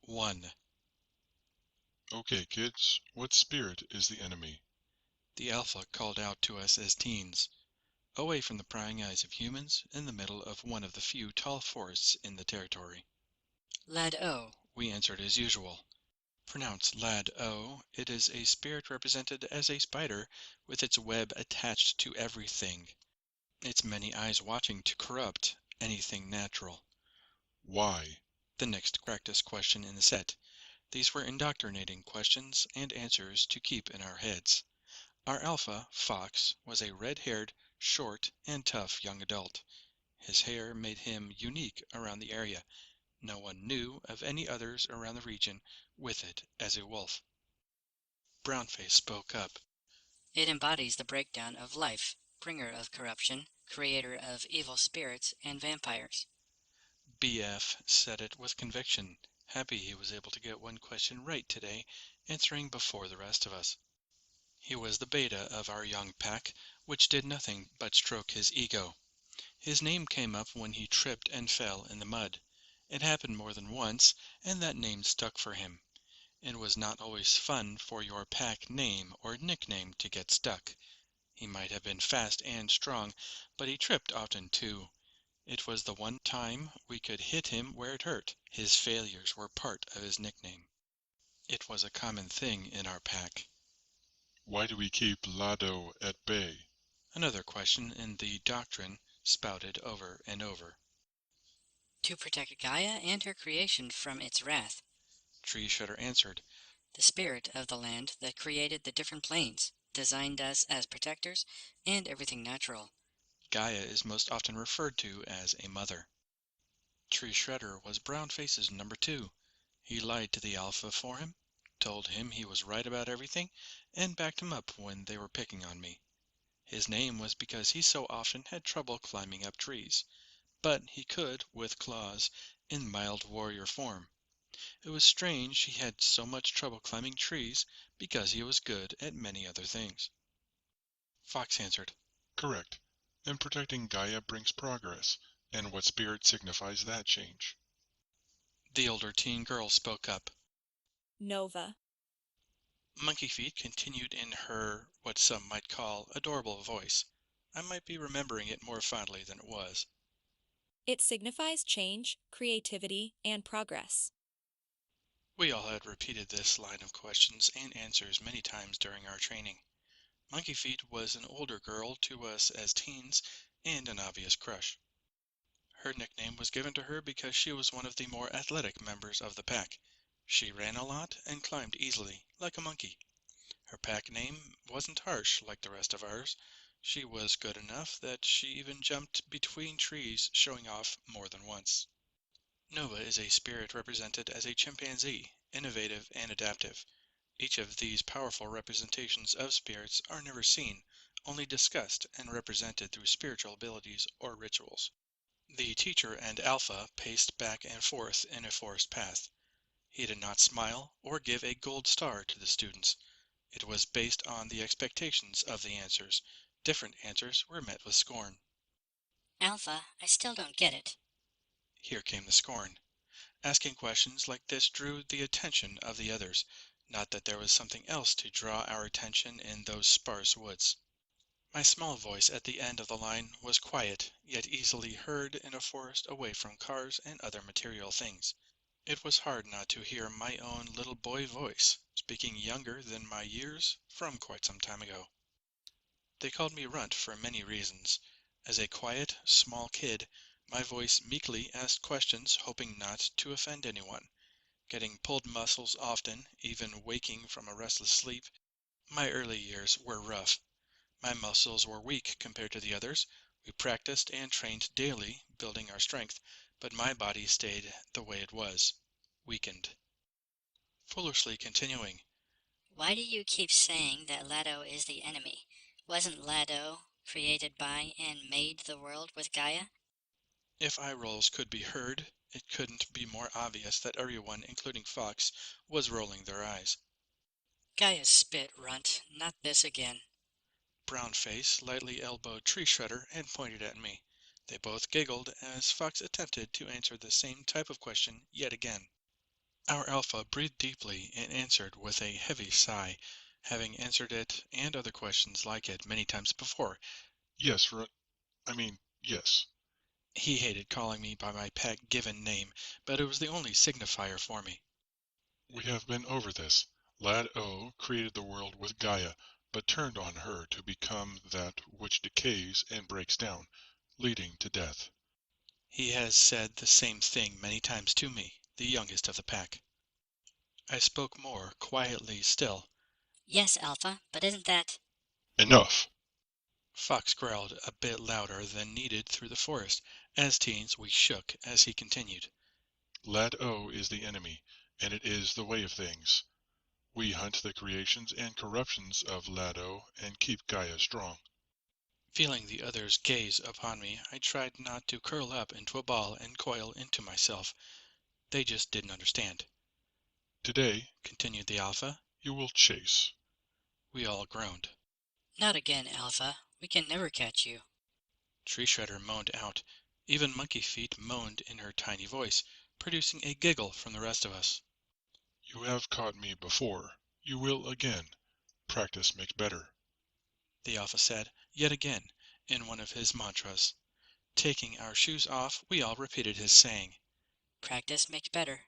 1. Okay, kids, what spirit is the enemy? The Alpha called out to us as teens, away from the prying eyes of humans, in the middle of one of the few tall forests in the territory. Lad-O. We answered as usual. Pronounced Lad-O, it is a spirit represented as a spider with its web attached to everything, its many eyes watching to corrupt anything natural. Why? The next practice question in the set. These were indoctrinating questions and answers to keep in our heads. Our alpha, Fox, was a red-haired, short, and tough young adult. His hair made him unique around the area. No one knew of any others around the region with it as a wolf. Brownface spoke up. It embodies the breakdown of life, bringer of corruption, creator of evil spirits and vampires. BF said it with conviction, happy he was able to get one question right today, answering before the rest of us. He was the beta of our young pack, which did nothing but stroke his ego. His name came up when he tripped and fell in the mud. It happened more than once, and that name stuck for him. It was not always fun for your pack name or nickname to get stuck. He might have been fast and strong, but he tripped often too. It was the one time we could hit him where it hurt. His failures were part of his nickname. It was a common thing in our pack. Why do we keep Lado at bay? Another question in the doctrine spouted over and over. To protect Gaia and her creation from its wrath. Tree Shudder answered, The spirit of the land that created the different planes, designed us as protectors and everything natural. Gaia is most often referred to as a mother. Tree Shredder was Brownface's number 2. He lied to the Alpha for him, told him he was right about everything, and backed him up when they were picking on me. His name was because he so often had trouble climbing up trees, but he could with claws in mild warrior form. It was strange he had so much trouble climbing trees because he was good at many other things. Fox answered, Correct. And protecting Gaia brings progress. And what spirit signifies that change? The older teen girl spoke up. Nova. Monkey Feet continued in her, what some might call, adorable voice. I might be remembering it more fondly than it was. It signifies change, creativity, and progress. We all had repeated this line of questions and answers many times during our training. Monkey Feet was an older girl to us as teens and an obvious crush. Her nickname was given to her because she was one of the more athletic members of the pack. She ran a lot and climbed easily, like a monkey. Her pack name wasn't harsh like the rest of ours. She was good enough that she even jumped between trees, showing off more than once. Nova is a spirit represented as a chimpanzee, innovative and adaptive. Each of these powerful representations of spirits are never seen, only discussed and represented through spiritual abilities or rituals. The teacher and Alpha paced back and forth in a forest path. He did not smile or give a gold star to the students. It was based on the expectations of the answers. Different answers were met with scorn. Alpha, I still don't get it. Here came the scorn. Asking questions like this drew the attention of the others. Not that there was something else to draw our attention in those sparse woods. My small voice at the end of the line was quiet, yet easily heard in a forest away from cars and other material things. It was hard not to hear my own little boy voice, speaking younger than my years from quite some time ago. They called me Runt for many reasons. As a quiet, small kid, my voice meekly asked questions, hoping not to offend anyone. Getting pulled muscles often, even waking from a restless sleep. My early years were rough. My muscles were weak compared to the others. We practiced and trained daily, building our strength, but my body stayed the way it was, weakened. Foolishly continuing, Why do you keep saying that Lado is the enemy? Wasn't Lado created by and made the world with Gaia? if eye rolls could be heard, it couldn't be more obvious that everyone, including Fox, was rolling their eyes. Gaia's spit, Runt, not this again. Brownface lightly elbowed Tree Shredder and pointed at me. They both giggled as Fox attempted to answer the same type of question yet again. Our alpha breathed deeply and answered with a heavy sigh, having answered it and other questions like it many times before. Yes, yes. He hated calling me by my pet given name, but it was the only signifier for me. We have been over this. Lad O created the world with Gaia, but turned on her to become that which decays and breaks down, leading to death. He has said the same thing many times to me, the youngest of the pack. I spoke more quietly still. Yes, Alpha, but isn't that... Enough! Fox growled a bit louder than needed through the forest. As teens, we shook as he continued. Lad O is the enemy, and it is the way of things. We hunt the creations and corruptions of Lad O and keep Gaia strong. Feeling the other's gaze upon me, I tried not to curl up into a ball and coil into myself. They just didn't understand. Today, Continued the Alpha. you will chase. We all groaned. Not again, Alpha. We can never catch you. Tree Shredder moaned out. Even Monkey Feet moaned in her tiny voice, producing a giggle from the rest of us. You have caught me before. You will again. Practice makes better. The Alpha said, yet again, in one of his mantras. Taking our shoes off, we all repeated his saying. Practice makes better.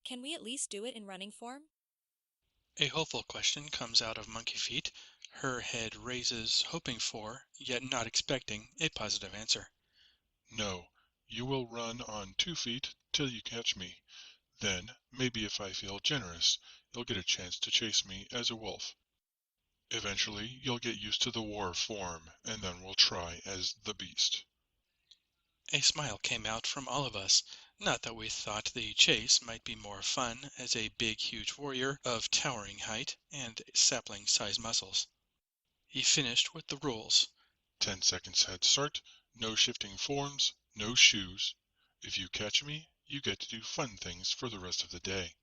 Can we at least do it in running form? A hopeful question comes out of Monkey Feet. Her head raises, hoping for, yet not expecting, a positive answer. No, you will run on 2 feet till you catch me. Then, maybe if I feel generous, you'll get a chance to chase me as a wolf. Eventually, you'll get used to the war form, and then we'll try as the beast. A smile came out from all of us. Not that we thought the chase might be more fun as a big, huge warrior of towering height and sapling-sized muscles. He finished with the rules. 10 seconds head start, no shifting forms, no shoes. If you catch me, you get to do fun things for the rest of the day.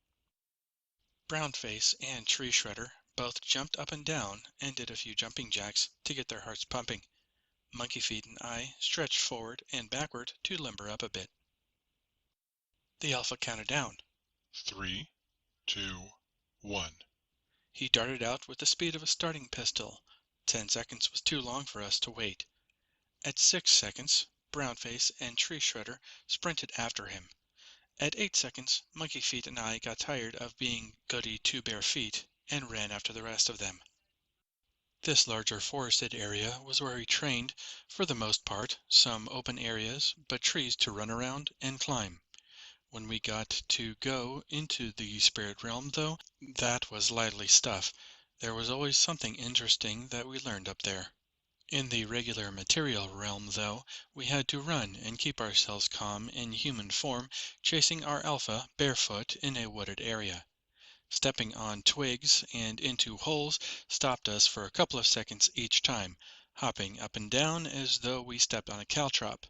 Brownface and Tree Shredder both jumped up and down and did a few jumping jacks to get their hearts pumping. Monkey Feet and I stretched forward and backward to limber up a bit. The Alpha counted down. 3, 2, 1. He darted out with the speed of a starting pistol. 10 seconds was too long for us to wait. At 6 seconds, Brownface and Tree Shredder sprinted after him. At 8 seconds, Monkey Feet and I got tired of being goody two-bare feet and ran after the rest of them. This larger forested area was where we trained, for the most part, some open areas, but trees to run around and climb. When we got to go into the spirit realm, though, that was lively stuff. There was always something interesting that we learned up there. In the regular material realm, though, we had to run and keep ourselves calm in human form, chasing our alpha barefoot in a wooded area. Stepping on twigs and into holes stopped us for a couple of seconds each time, hopping up and down as though we stepped on a caltrop.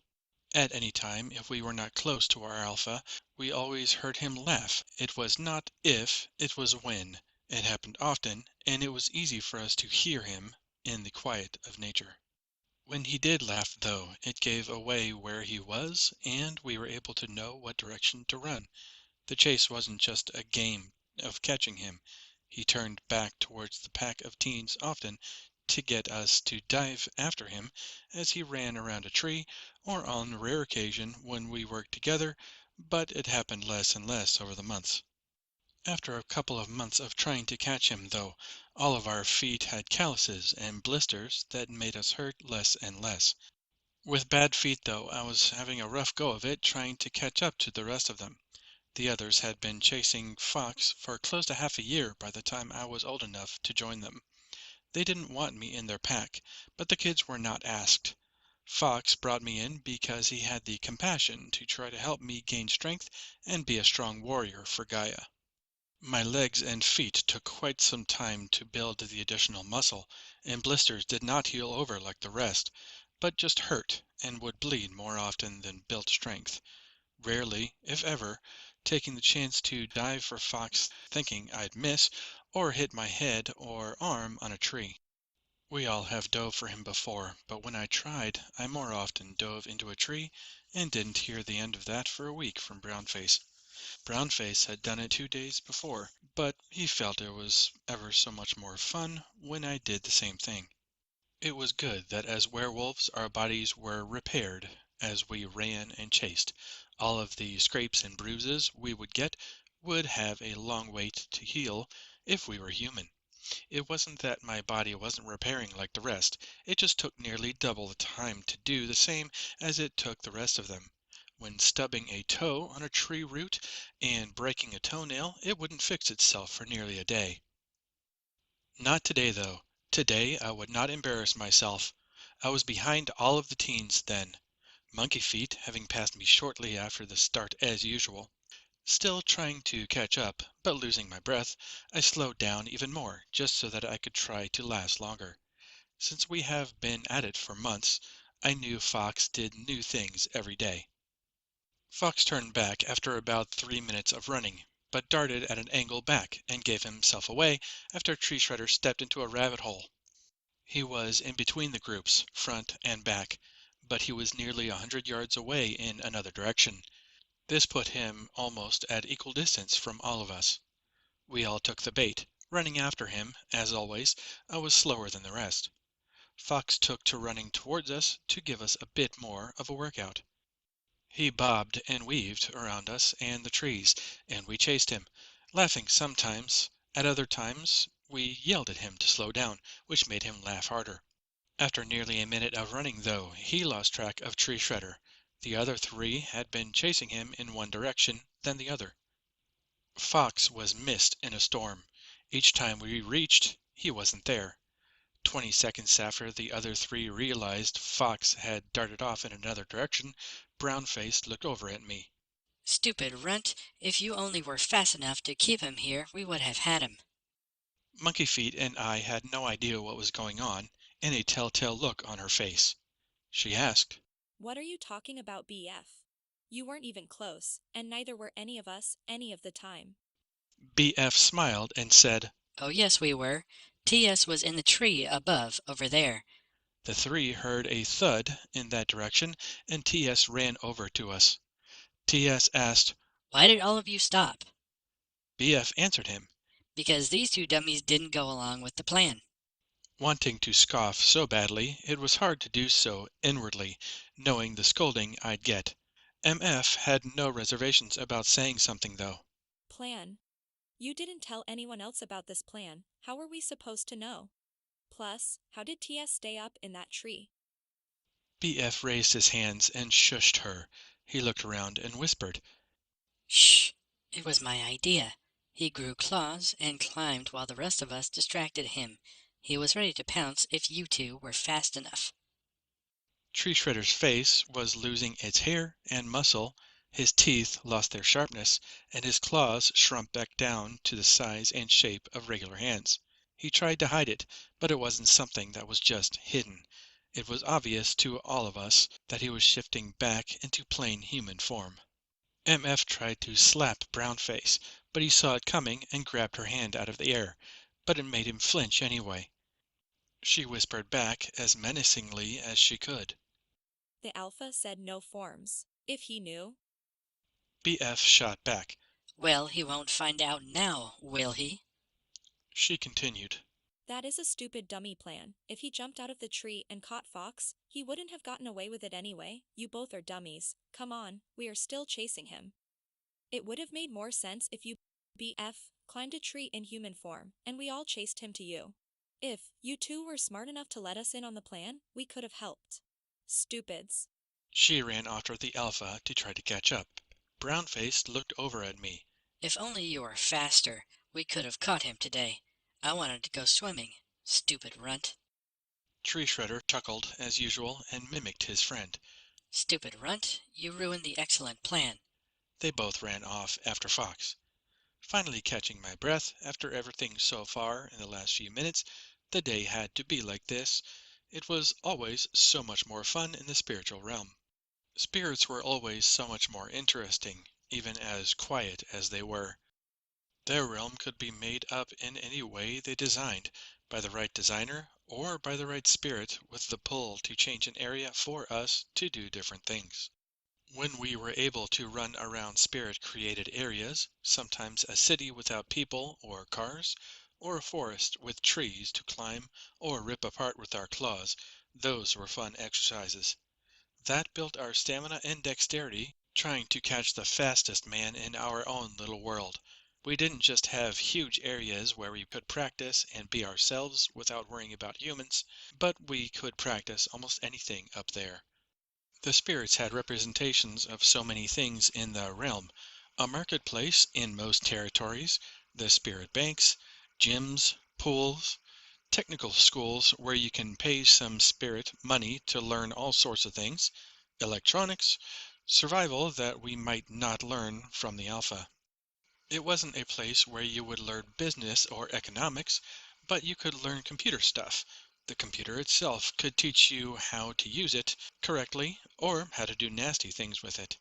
At any time, if we were not close to our alpha, we always heard him laugh. It was not if, it was when. It happened often, and it was easy for us to hear him in the quiet of nature. When he did laugh, though, it gave away where he was, and we were able to know what direction to run. The chase wasn't just a game of catching him. He turned back towards the pack of teens often to get us to dive after him as he ran around a tree, or on rare occasion when we worked together, but it happened less and less over the months. After a couple of months of trying to catch him, though, all of our feet had calluses and blisters that made us hurt less and less. With bad feet, though, I was having a rough go of it trying to catch up to the rest of them. The others had been chasing Fox for close to half a year by the time I was old enough to join them. They didn't want me in their pack, but the kids were not asked. Fox brought me in because he had the compassion to try to help me gain strength and be a strong warrior for Gaia. My legs and feet took quite some time to build the additional muscle, and blisters did not heal over like the rest, but just hurt and would bleed more often than built strength. Rarely, if ever, taking the chance to dive for Fox thinking I'd miss or hit my head or arm on a tree. We all have dove for him before, but when I tried, I more often dove into a tree and didn't hear the end of that for a week from Brownface. Brownface had done it 2 days before, but he felt it was ever so much more fun when I did the same thing. It was good that as werewolves our bodies were repaired as we ran and chased. All of the scrapes and bruises we would get would have a long wait to heal if we were human. It wasn't that my body wasn't repairing like the rest, it just took nearly double the time to do the same as it took the rest of them. When stubbing a toe on a tree root and breaking a toenail, it wouldn't fix itself for nearly a day. Not today, though. Today I would not embarrass myself. I was behind all of the teens then, Monkey Feet having passed me shortly after the start as usual. Still trying to catch up, but losing my breath, I slowed down even more, just so that I could try to last longer. Since we have been at it for months, I knew Fox did new things every day. Fox turned back after about 3 minutes of running, but darted at an angle back and gave himself away after Tree Shredder stepped into a rabbit hole. He was in between the groups, front and back, but he was nearly 100 yards away in another direction. This put him almost at equal distance from all of us. We all took the bait, running after him. As always, I was slower than the rest. Fox took to running towards us to give us a bit more of a workout. He bobbed and weaved around us and the trees, and we chased him, laughing sometimes. At other times we yelled at him to slow down, which made him laugh harder. After nearly a minute of running, though, he lost track of Tree Shredder. The other three had been chasing him in one direction, then the other. Fox was mist in a storm. Each time we reached, he wasn't there. 20 seconds after the other three realized Fox had darted off in another direction, Brownface looked over at me. Stupid Runt, if you only were fast enough to keep him here, we would have had him. Monkey Feet and I had no idea what was going on, and a telltale look on her face. She asked, What are you talking about, BF? You weren't even close, and neither were any of us any of the time. BF smiled and said, Oh yes, we were. TS was in the tree above, over there. The three heard a thud in that direction, and TS ran over to us. TS asked, Why did all of you stop? BF answered him, Because these two dummies didn't go along with the plan. wanting to scoff so badly it was hard to do so inwardly, knowing the scolding I'd get. MF had no reservations about saying something, though. Plan. You didn't tell anyone else about this plan. How were we supposed to know? Plus, how did TS stay up in that tree? BF raised his hands and shushed her. He looked around and whispered, Shh! It was my idea. He grew claws and climbed while the rest of us distracted him. He was ready to pounce if you two were fast enough. Tree Shredder's face was losing its hair and muscle, his teeth lost their sharpness, and his claws shrunk back down to the size and shape of regular hands. He tried to hide it, but it wasn't something that was just hidden. It was obvious to all of us that he was shifting back into plain human form. MF tried to slap Brownface, but he saw it coming and grabbed her hand out of the air, but it made him flinch anyway. She whispered back as menacingly as she could. The Alpha said no forms. If he knew. BF shot back. Well, he won't find out now, will he? She continued. That is a stupid dummy plan. If he jumped out of the tree and caught Fox, he wouldn't have gotten away with it anyway. You both are dummies. Come on, we are still chasing him. It would have made more sense if you, BF, climbed a tree in human form, and we all chased him to you. If you two were smart enough to let us in on the plan, we could have helped. Stupids. She ran after the Alpha to try to catch up. Brownface looked over at me. If only you were faster, we could have caught him today. I wanted to go swimming. Stupid Runt. Tree Shredder chuckled as usual and mimicked his friend. Stupid Runt, you ruined the excellent plan. They both ran off after Fox. Finally catching my breath after everything so far in the last few minutes, the day had to be like this. It was always so much more fun in the spiritual realm. Spirits were always so much more interesting, even as quiet as they were. Their realm could be made up in any way they designed, by the right designer or by the right spirit with the pull to change an area for us to do different things. When we were able to run around spirit-created areas, sometimes a city without people or cars, or a forest with trees to climb or rip apart with our claws, those were fun exercises. That built our stamina and dexterity, trying to catch the fastest man in our own little world. We didn't just have huge areas where we could practice and be ourselves without worrying about humans, but we could practice almost anything up there. The spirits had representations of so many things in the realm: a marketplace in most territories, the spirit banks, gyms, pools, technical schools where you can pay some spirit money to learn all sorts of things, electronics, survival that we might not learn from the alpha. It wasn't a place where you would learn business or economics, but you could learn computer stuff. The computer itself could teach you how to use it correctly or how to do nasty things with it.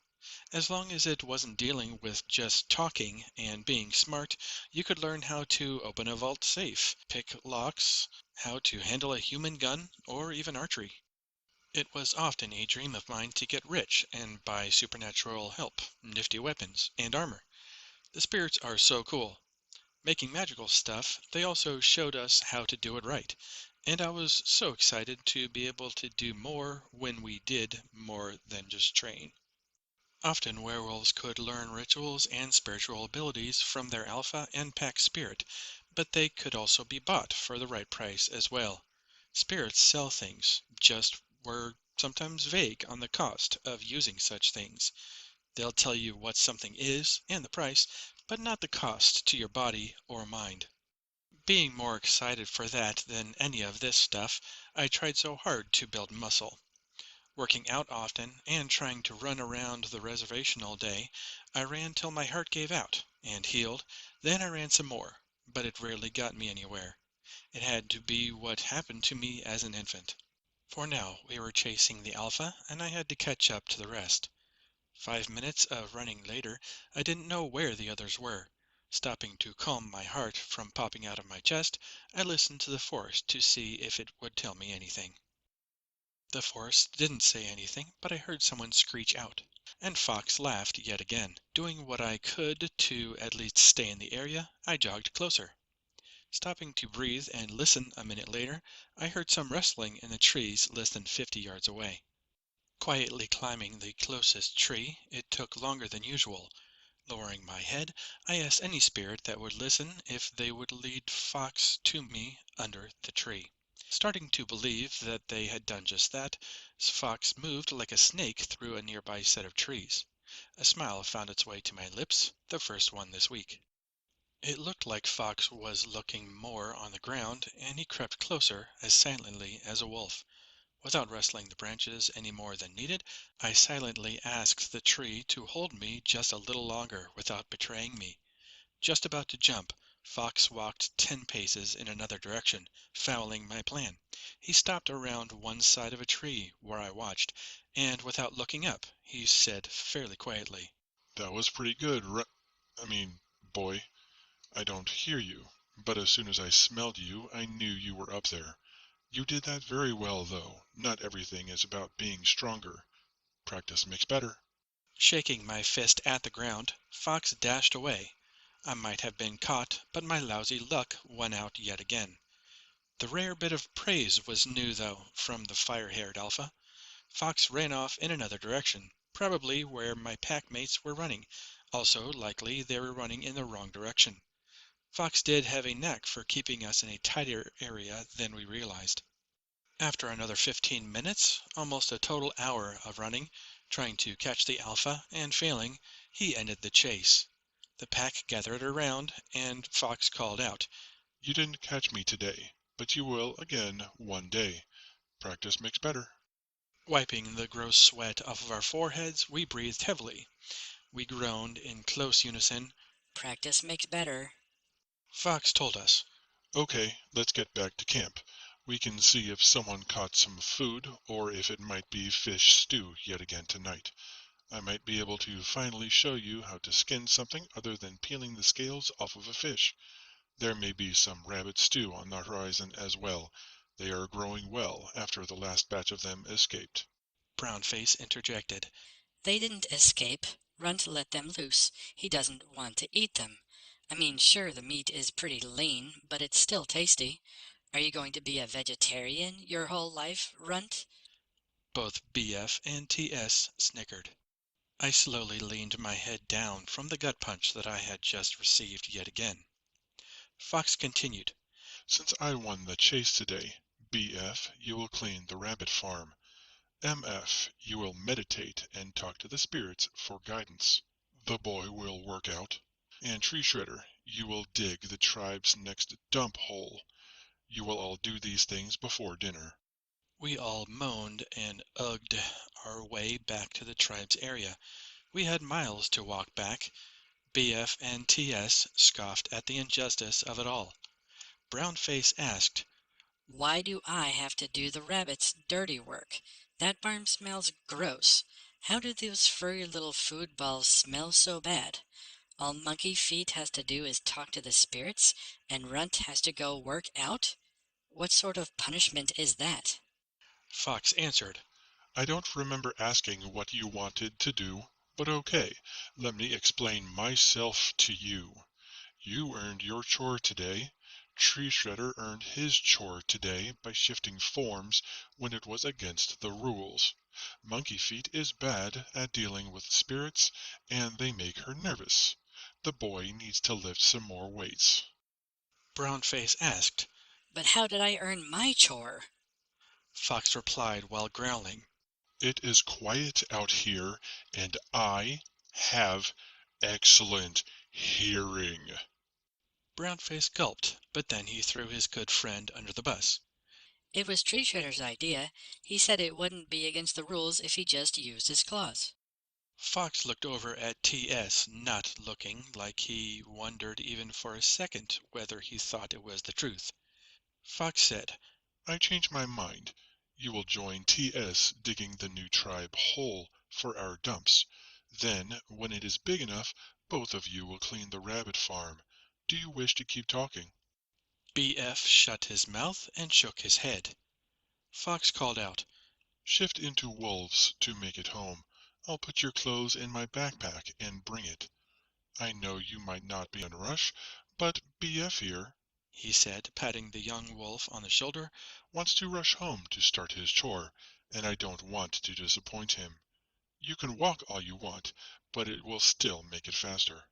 As long as it wasn't dealing with just talking and being smart, you could learn how to open a vault safe, pick locks, how to handle a human gun, or even archery. It was often a dream of mine to get rich and buy supernatural help, nifty weapons, and armor. The spirits are so cool. Making magical stuff, they also showed us how to do it right. And I was so excited to be able to do more when we did more than just train. Often werewolves could learn rituals and spiritual abilities from their alpha and pack spirit, but they could also be bought for the right price as well. Spirits sell things, just were sometimes vague on the cost of using such things. They'll tell you what something is and the price, but not the cost to your body or mind. Being more excited for that than any of this stuff, I tried so hard to build muscle. Working out often and trying to run around the reservation all day, I ran till my heart gave out and healed. Then I ran some more, but it rarely got me anywhere. It had to be what happened to me as an infant. For now we were chasing the alpha, and I had to catch up to the rest. 5 minutes of running later, I didn't know where the others were. Stopping to calm my heart from popping out of my chest, I listened to the forest to see if it would tell me anything. The forest didn't say anything, but I heard someone screech out. And Fox laughed yet again. Doing what I could to at least stay in the area, I jogged closer. Stopping to breathe and listen a minute later, I heard some rustling in the trees less than 50 yards away. Quietly climbing the closest tree, it took longer than usual. Lowering my head, I asked any spirit that would listen if they would lead Fox to me under the tree. Starting to believe that they had done just that, Fox moved like a snake through a nearby set of trees. A smile found its way to my lips, the first one this week. It looked like Fox was looking more on the ground, and he crept closer as silently as a wolf. Without rustling the branches any more than needed, I silently asked the tree to hold me just a little longer without betraying me. Just about to jump, Fox walked 10 paces in another direction, fouling my plan. He stopped around one side of a tree where I watched, and without looking up, he said fairly quietly, That was pretty good, boy. I don't hear you, but as soon as I smelled you, I knew you were up there. You did that very well, though. Not everything is about being stronger. Practice makes better. shaking my fist at the ground. Fox dashed away. I might have been caught, but my lousy luck won out yet again. The rare bit of praise was new, though, from the fire-haired alpha. Fox ran off in another direction, probably where my pack mates were running. Also likely they were running in the wrong direction. Fox did have a knack for keeping us in a tighter area than we realized. After another 15 minutes, almost a total hour of running, trying to catch the alpha and failing, he ended the chase. The pack gathered around, and Fox called out, You didn't catch me today, but you will again one day. Practice makes better. Wiping the gross sweat off of our foreheads, we breathed heavily. We groaned in close unison. Practice makes better. Fox told us, Okay, let's get back to camp. We can see if someone caught some food, or if it might be fish stew yet again tonight. I might be able to finally show you how to skin something other than peeling the scales off of a fish. There may be some rabbit stew on the horizon as well. They are growing well after the last batch of them escaped. Brownface interjected. They didn't escape. Runt let them loose. He doesn't want to eat them. I mean, sure, the meat is pretty lean, but it's still tasty. Are you going to be a vegetarian your whole life, Runt? Both BF and TS snickered. I slowly leaned my head down from the gut punch that I had just received yet again. Fox continued. Since I won the chase today, BF, you will clean the rabbit farm. MF, you will meditate and talk to the spirits for guidance. The boy will work out. And Tree Shredder, you will dig the tribe's next dump hole. You will all do these things before dinner. We all moaned and ugged our way back to the tribe's area. We had miles to walk back. BF and TS scoffed at the injustice of it all. Brownface asked, Why do I have to do the rabbit's dirty work? That barn smells gross. How do those furry little food balls smell so bad? All Monkey Feet has to do is talk to the spirits, and Runt has to go work out? What sort of punishment is that? Fox answered, I don't remember asking what you wanted to do, but okay, let me explain myself to you. You earned your chore today. Tree Shredder earned his chore today by shifting forms when it was against the rules. Monkey Feet is bad at dealing with spirits, and they make her nervous. The boy needs to lift some more weights. Brownface asked. But how did I earn my chore? Fox replied while growling. It is quiet out here, and I have excellent hearing. Brownface gulped, but then he threw his good friend under the bus. It was Tree Shredder's idea. He said it wouldn't be against the rules if he just used his claws. Fox looked over at TS, not looking like he wondered even for a second whether he thought it was the truth. Fox said, I change my mind. You will join TS digging the new tribe hole for our dumps. Then, when it is big enough, both of you will clean the rabbit farm. Do you wish to keep talking? BF shut his mouth and shook his head. Fox called out, Shift into wolves to make it home. I'll put your clothes in my backpack and bring it. I know you might not be in a rush, but BF here he said, patting the young wolf on the shoulder. wants to rush home to start his chore, and I don't want to disappoint him. You can walk all you want, but it will still make it faster.